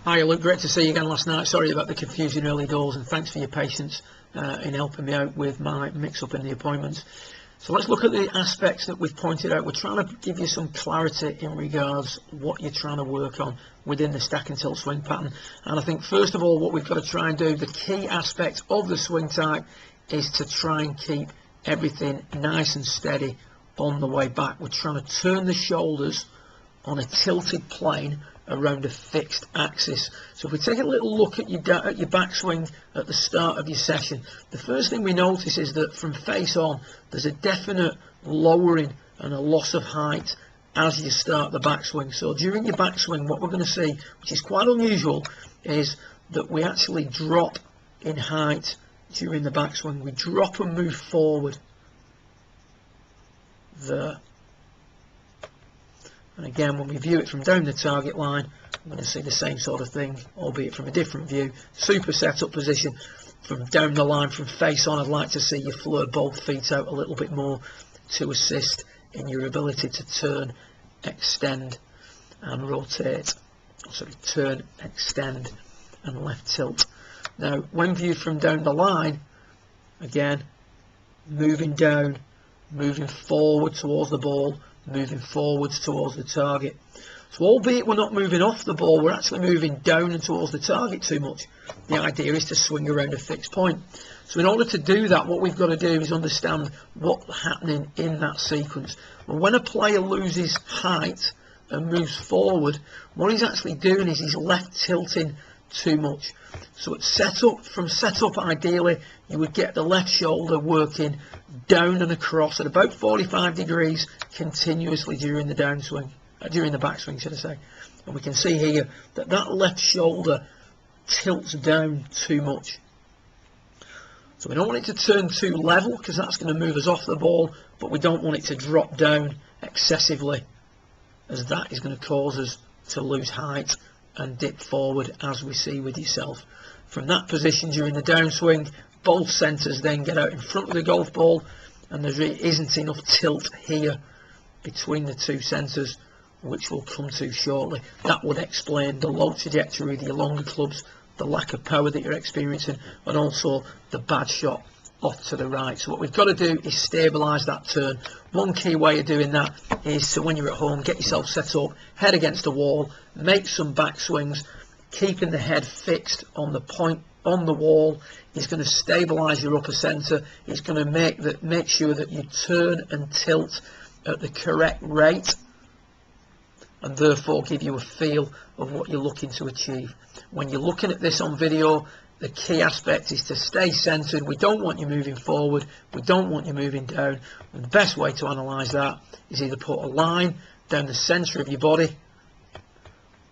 Hi Luke, great to see you again last night. Sorry about the confusion early doors, and thanks for your patience in helping me out with my mix-up in the appointments. So let's look at the aspects that we've pointed out. We're trying to give you some clarity in regards what you're trying to work on within the stack and tilt swing pattern. And I think first of all, what we've got to try and do, the key aspect of the swing type, is to try and keep everything nice and steady on the way back. We're trying to turn the shoulders on a tilted plane around a fixed axis. So if we take a little look at your backswing at the start of your session, the first thing we notice is that from face on there's a definite lowering and a loss of height as you start the backswing. So during your backswing, what we're going to see, which is quite unusual, is that we actually drop in height during the backswing. We drop and move forward there. And again, when we view it from down the target line, I'm going to see the same sort of thing, albeit from a different view. Super setup position. From down the line, from face on, I'd like to see you flare both feet out a little bit more to assist in your ability to turn, extend and rotate. Sorry, turn, extend and left tilt. Now, when viewed from down the line, again, moving down, moving forward towards the ball, moving forwards towards the target. So albeit we're not moving off the ball, we're actually moving down and towards the target too much. The idea is to swing around a fixed point. So in order to do that, what we've got to do is understand what's happening in that sequence. Well, when a player loses height and moves forward, what he's actually doing is he's left tilting too much. So at setup, from setup, ideally you would get the left shoulder working down and across at about 45 degrees continuously during the downswing, during the backswing, should I say. And we can see here that that left shoulder tilts down too much. So we don't want it to turn too level because that's going to move us off the ball, but we don't want it to drop down excessively, as that is going to cause us to lose height and dip forward, as we see with yourself. From that position during the downswing, both centres then get out in front of the golf ball, and there isn't enough tilt here between the two centres, which we'll come to shortly. That would explain the low trajectory of your longer clubs, the lack of power that you're experiencing, and also the bad shot off to the right. So what we've got to do is stabilise that turn. One key way of doing that is to, when you're at home, get yourself set up, head against the wall, make some backswings, keeping the head fixed on the point on the wall. Is going to stabilise your upper centre. It's going to make sure that you turn and tilt at the correct rate, and therefore give you a feel of what you're looking to achieve. When you're looking at this on video, the key aspect is to stay centered. We don't want you moving forward, we don't want you moving down, and the best way to analyze that is either put a line down the center of your body,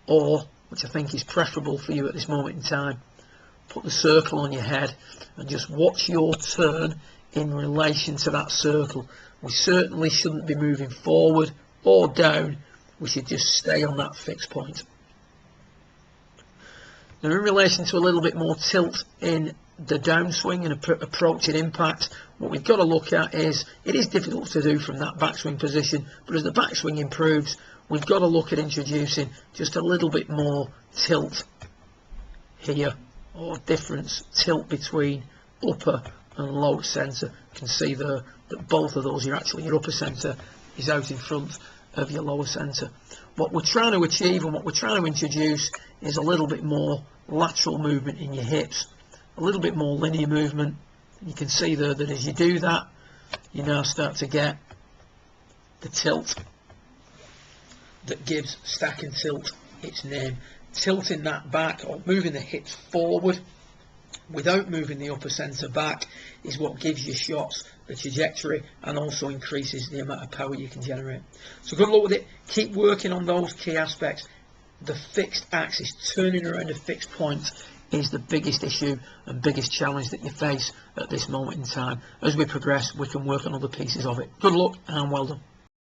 or, which I think is preferable for you at this moment in time, put the circle on your head and just watch your turn in relation to that circle. We certainly shouldn't be moving forward or down, we should just stay on that fixed point. Now, in relation to a little bit more tilt in the downswing and approaching impact, what we've got to look at is, it is difficult to do from that backswing position, but as the backswing improves, we've got to look at introducing just a little bit more tilt here, or difference, tilt between upper and lower centre. You can see there that both of those, your upper centre is out in front of your lower centre. What we're trying to achieve and what we're trying to introduce is a little bit more lateral movement in your hips, a little bit more linear movement. You can see there that as you do that, you now start to get the tilt that gives stack and tilt its name. Tilting that back, or moving the hips forward without moving the upper centre back, is what gives you shots the trajectory and also increases the amount of power you can generate. So good luck with it. Keep working on those key aspects. The fixed axis, turning around a fixed point, is the biggest issue and biggest challenge that you face at this moment in time. As we progress, we can work on other pieces of it. Good luck and well done.